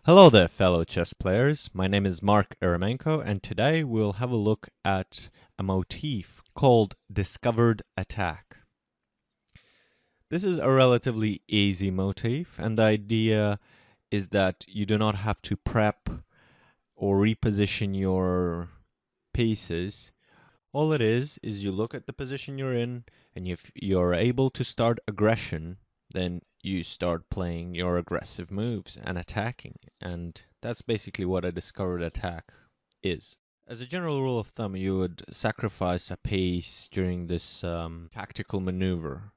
Hello there, fellow chess players. My name is Mark Eremenko, and today we'll have a look at a motif called Discovered Attack. This is a relatively easy motif, and the idea is that you do not have to prep or reposition your pieces. All it is you look at the position you're in, and if you're able to start aggression, then you start playing your aggressive moves and attacking. And that's basically what a discovered attack is. As a general rule of thumb, you would sacrifice a piece during this tactical maneuver.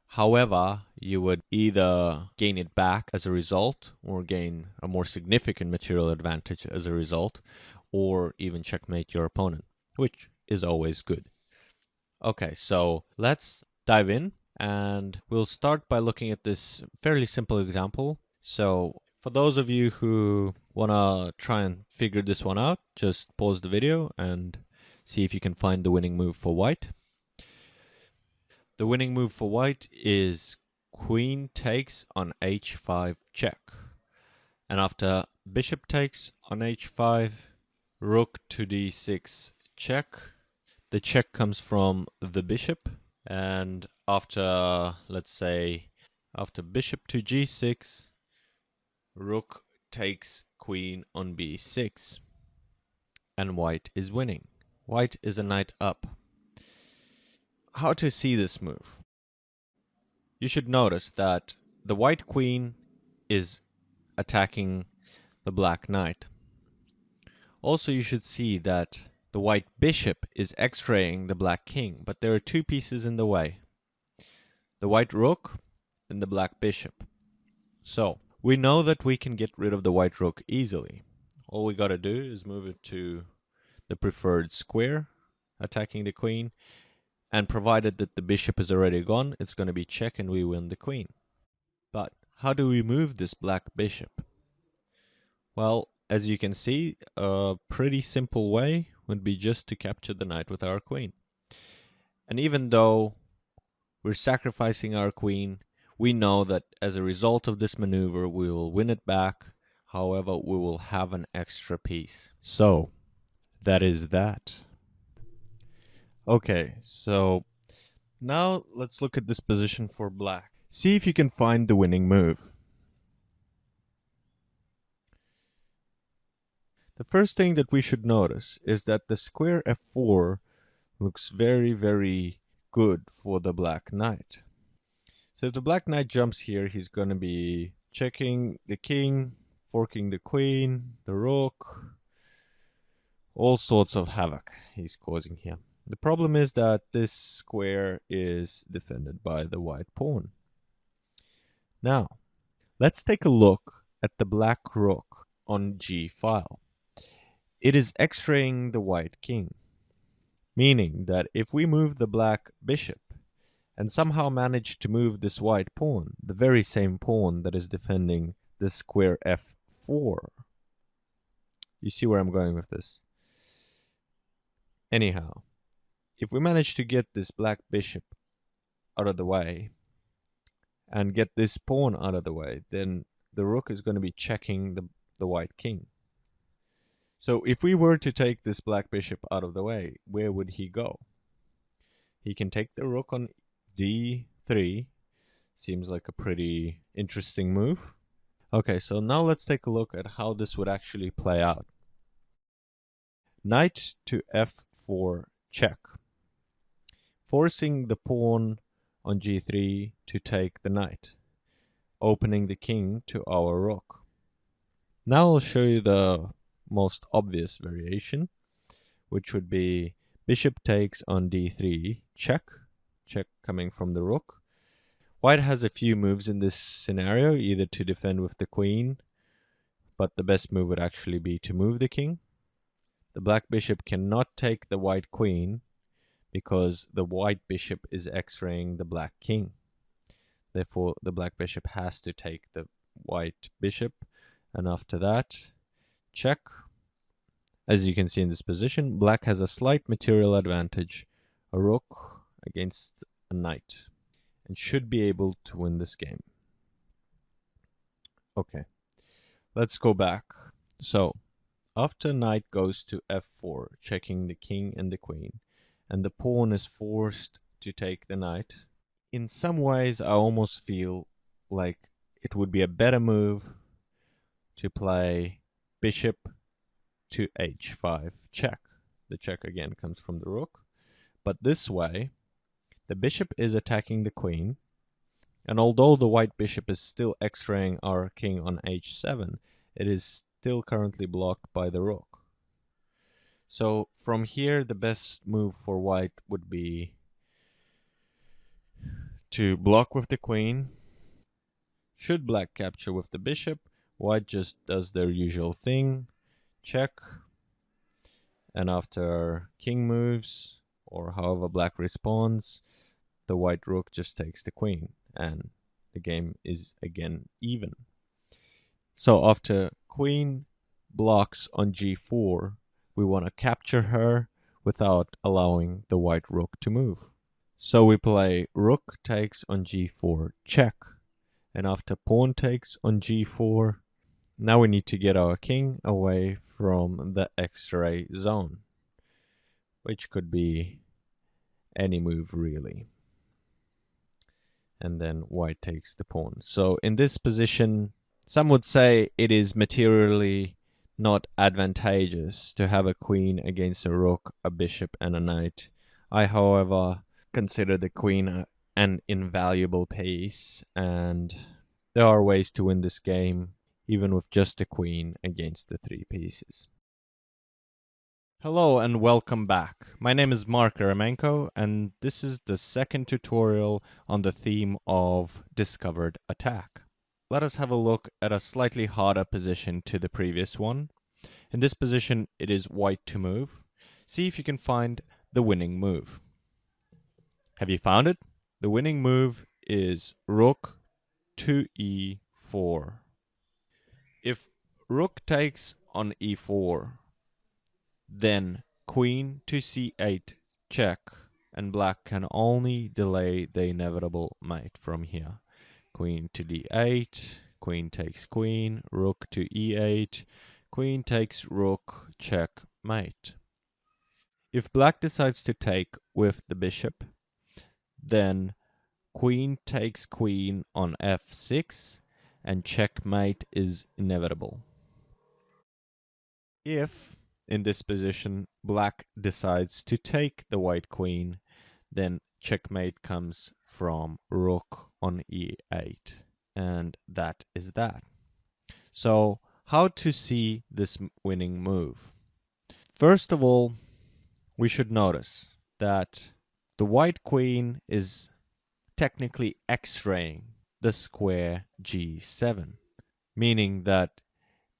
However, you would either gain it back as a result, or gain a more significant material advantage as a result, or even checkmate your opponent, which is always good. Okay, so let's dive in, and we'll start by looking at this fairly simple example. So for those of you who want to try and figure this one out, just pause the video and see if you can find the winning move for white. The winning move for white is queen takes on h5 check. And after bishop takes on h5, rook to d6 check. The check comes from the bishop, and after, let's say, after bishop to g6, rook takes queen on b6, and white is winning. White is a knight up. How to see this move? You should notice that the white queen is attacking the black knight. Also, you should see that the white bishop is x-raying the black king, but there are two pieces in the way. The white rook and the black bishop. So, we know that we can get rid of the white rook easily. All we gotta do is move it to the preferred square, attacking the queen, and provided that the bishop is already gone, it's gonna be check and we win the queen. But how do we move this black bishop? Well, as you can see, a pretty simple way would be just to capture the knight with our queen. And even though we're sacrificing our queen, we know that as a result of this maneuver, we will win it back. However, we will have an extra piece. So, that is that. Okay, so now let's look at this position for black. See if you can find the winning move. The first thing that we should notice is that the square f4 looks very, very good for the black knight. So if the black knight jumps here, he's going to be checking the king, forking the queen, the rook, all sorts of havoc he's causing here. The problem is that this square is defended by the white pawn. Now, let's take a look at the black rook on g file. It is x-raying the white king, meaning that if we move the black bishop and somehow manage to move this white pawn, the very same pawn that is defending the square f4, you see where I'm going with this. Anyhow, if we manage to get this black bishop out of the way and get this pawn out of the way, then the rook is going to be checking the white king. So if we were to take this black bishop out of the way, where would he go? He can take the rook on d3. Seems like a pretty interesting move. Okay, so now let's take a look at how this would actually play out. Knight to f4 check, forcing the pawn on g3 to take the knight, opening the king to our rook. Now I'll show you the most obvious variation, which would be bishop takes on d3 check, check coming from the rook. White has a few moves in this scenario, either to defend with the queen, but the best move would actually be to move the king. The black bishop cannot take the white queen because the white bishop is x-raying the black king. Therefore, the black bishop has to take the white bishop, and after that, check. As you can see in this position, black has a slight material advantage, a rook against a knight, and should be able to win this game. Okay, Let's go back. So, after knight goes to f4, checking the king and the queen, and the pawn is forced to take the knight, in some ways I almost feel like it would be a better move to play bishop to h5 check. The check again comes from the rook. But this way, the bishop is attacking the queen, and although the white bishop is still x-raying our king on h7, it is still currently blocked by the rook. So from here, the best move for white would be to block with the queen. Should black capture with the bishop, white just does their usual thing, check, and after king moves, or however black responds, the white rook just takes the queen, and the game is again even. So after queen blocks on g4, we want to capture her without allowing the white rook to move. So we play rook takes on g4 check, and after pawn takes on g4, now we need to get our king away from the x-ray zone, which could be any move really. And then white takes the pawn. So in this position, some would say it is materially not advantageous to have a queen against a rook, a bishop, and a knight. I, however, consider the queen an invaluable piece, and there are ways to win this game, even with just a queen against the three pieces. Hello and welcome back. My name is Mark Eremenko, and this is the second tutorial on the theme of discovered attack. Let us have a look at a slightly harder position to the previous one. In this position, it is white to move. See if you can find the winning move. Have you found it? The winning move is rook to e4. If rook takes on e4, then queen to c8 check, and black can only delay the inevitable mate from here. Queen to d8, queen takes queen, rook to e8, queen takes rook, check, mate. If black decides to take with the bishop, then queen takes queen on f6, and checkmate is inevitable. If in this position black decides to take the white queen, then checkmate comes from rook on e8, and that is that. So how to see this winning move? First of all, we should notice that the white queen is technically x-raying the square g7, meaning that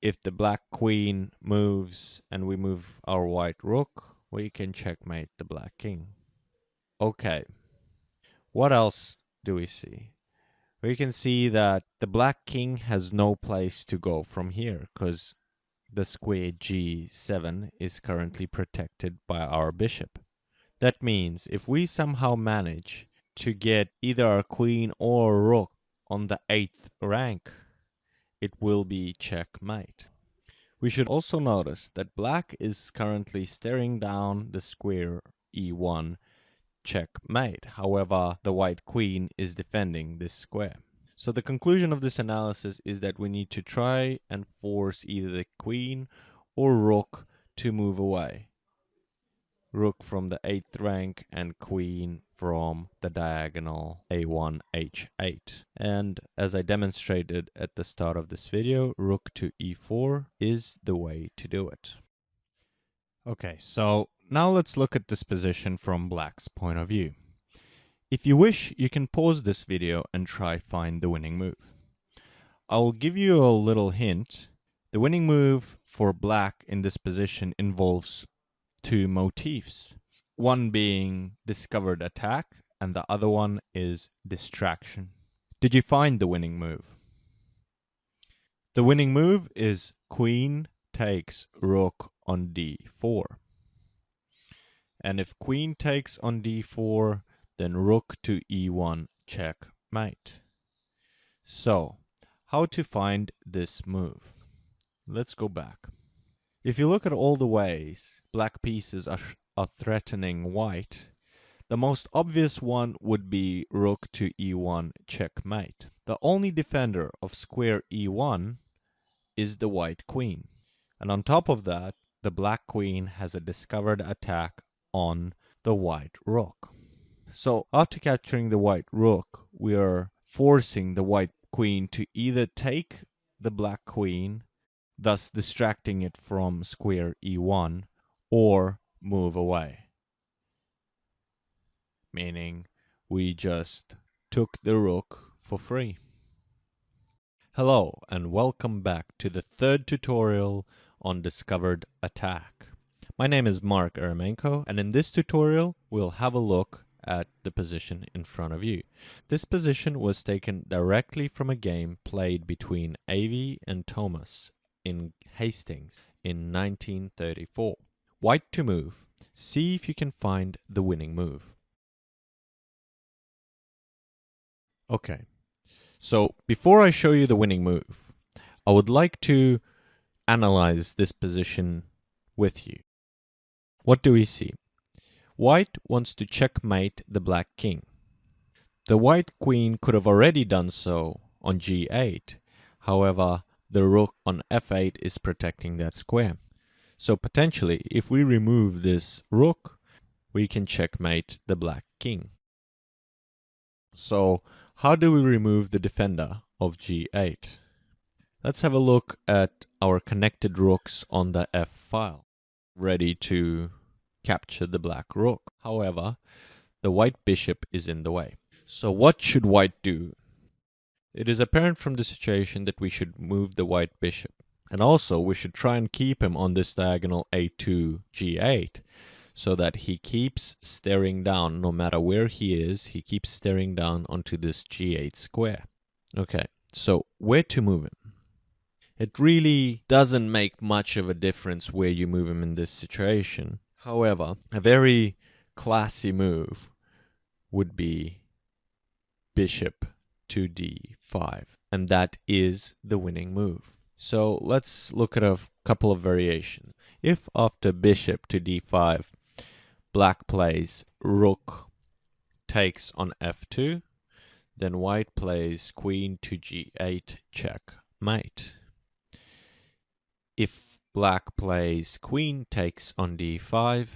if the black queen moves and we move our white rook, we can checkmate the black king. Okay, what else do we see? We can see that the black king has no place to go from here because the square g7 is currently protected by our bishop. That means if we somehow manage to get either our queen or rook on the 8th rank, it will be checkmate. We should also notice that black is currently staring down the square e1 checkmate. However, the white queen is defending this square. So the conclusion of this analysis is that we need to try and force either the queen or rook to move away. Rook from the 8th rank and queen from the diagonal a1 h8. And as I demonstrated at the start of this video, rook to e4 is the way to do it. Okay, so now let's look at this position from black's point of view. If you wish, you can pause this video and try find the winning move. I'll give you a little hint. The winning move for black in this position involves two motifs, one being discovered attack and the other one is distraction. Did you find the winning move? The winning move is queen takes rook on d4. And if queen takes on d4, then rook to e1 checkmate. So, how to find this move? Let's go back. If you look at all the ways black pieces are threatening white, the most obvious one would be rook to e1 checkmate. The only defender of square e1 is the white queen. And on top of that, the black queen has a discovered attack on the white rook. So after capturing the white rook, we are forcing the white queen to either take the black queen, thus distracting it from square e1, or move away. Meaning we just took the rook for free. Hello and welcome back to the third tutorial on discovered attack. My name is Mark Eremenko, and in this tutorial we'll have a look at the position in front of you. This position was taken directly from a game played between Avi and Thomas in Hastings in 1934. White to move. See if you can find the winning move. Okay, so before I show you the winning move, I would like to analyze this position with you. What do we see? White wants to checkmate the black king. The white queen could have already done so on g8. However, the rook on f8 is protecting that square. So potentially, if we remove this rook, we can checkmate the black king. So how do we remove the defender of g8? Let's have a look at our connected rooks on the f file, ready to capture the black rook. However, the white bishop is in the way. So what should white do? It is apparent from the situation that we should move the white bishop. And also we should try and keep him on this diagonal a2 g8 so that he keeps staring down. No matter where he is, he keeps staring down onto this g8 square. Okay, so where to move him? It really doesn't make much of a difference where you move him in this situation. However, a very classy move would be bishop to d5, and that is the winning move. So let's look at a couple of variations. If after bishop to d5, black plays rook takes on f2, then white plays queen to g8 checkmate. If black plays queen takes on d5,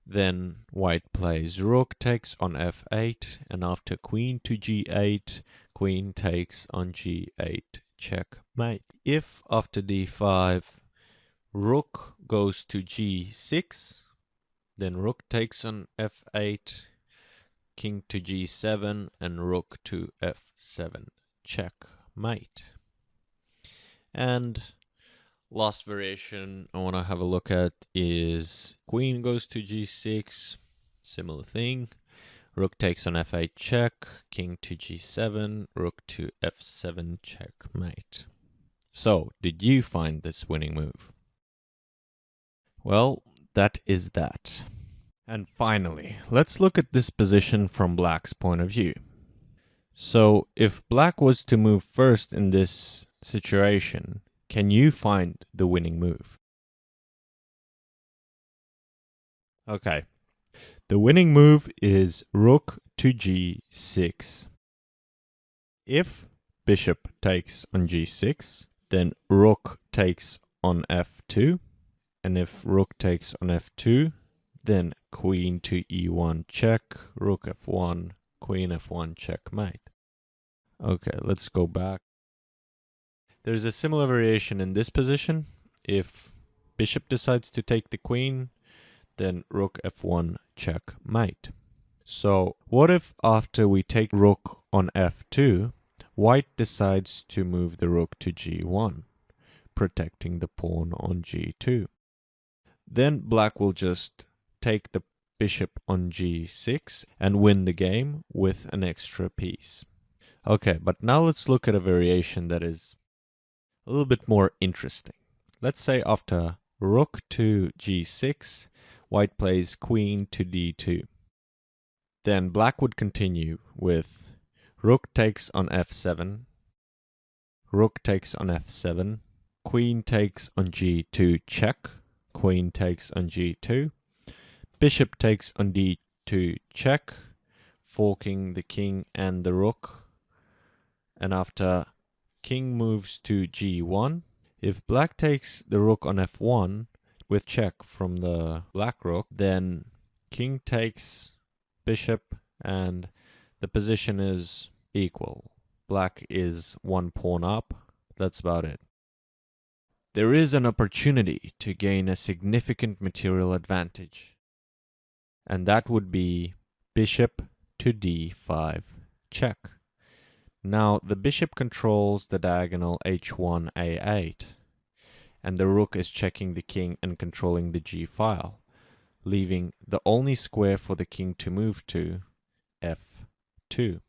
then white plays rook takes on f8, and after queen to g8, queen takes on g8 checkmate. If after d5, rook goes to g6, then rook takes on f8, king to g7, and rook to f7 checkmate. And last variation I want to have a look at is queen goes to g6, similar thing. Rook takes on f8 check, king to g7, rook to f7 checkmate. So, did you find this winning move? Well, that is that. And finally, let's look at this position from black's point of view. So, if black was to move first in this situation, can you find the winning move? Okay. The winning move is rook to g6. If bishop takes on g6, then rook takes on f2. And if rook takes on f2, then queen to e1 check, rook f1, queen f1 checkmate. Okay, let's go back. There's a similar variation in this position. If bishop decides to take the queen, then rook f1 checkmate. So what if after we take rook on f2, white decides to move the rook to g1, protecting the pawn on g2? Then black will just take the bishop on g6 and win the game with an extra piece. Okay, but now let's look at a variation that is a little bit more interesting. Let's say after rook to g6, white plays queen to d2. Then black would continue with rook takes on f7, rook takes on f7, queen takes on g2 check, queen takes on g2, bishop takes on d2 check, forking the king and the rook, and after king moves to g1, if black takes the rook on f1 with check from the black rook, then king takes bishop and the position is equal. Black is one pawn up. That's about it. There is an opportunity to gain a significant material advantage, and that would be bishop to d5 check. Now the bishop controls the diagonal h1 a8, and the rook is checking the king and controlling the g file, leaving the only square for the king to move to, f2.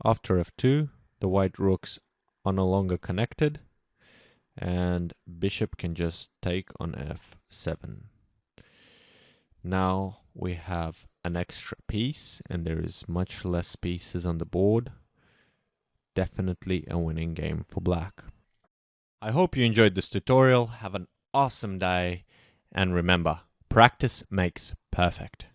After f2, the white rooks are no longer connected, and bishop can just take on f7. Now we have an extra piece, and there is much less pieces on the board. Definitely a winning game for black. I hope you enjoyed this tutorial. Have an awesome day, and remember, practice makes perfect.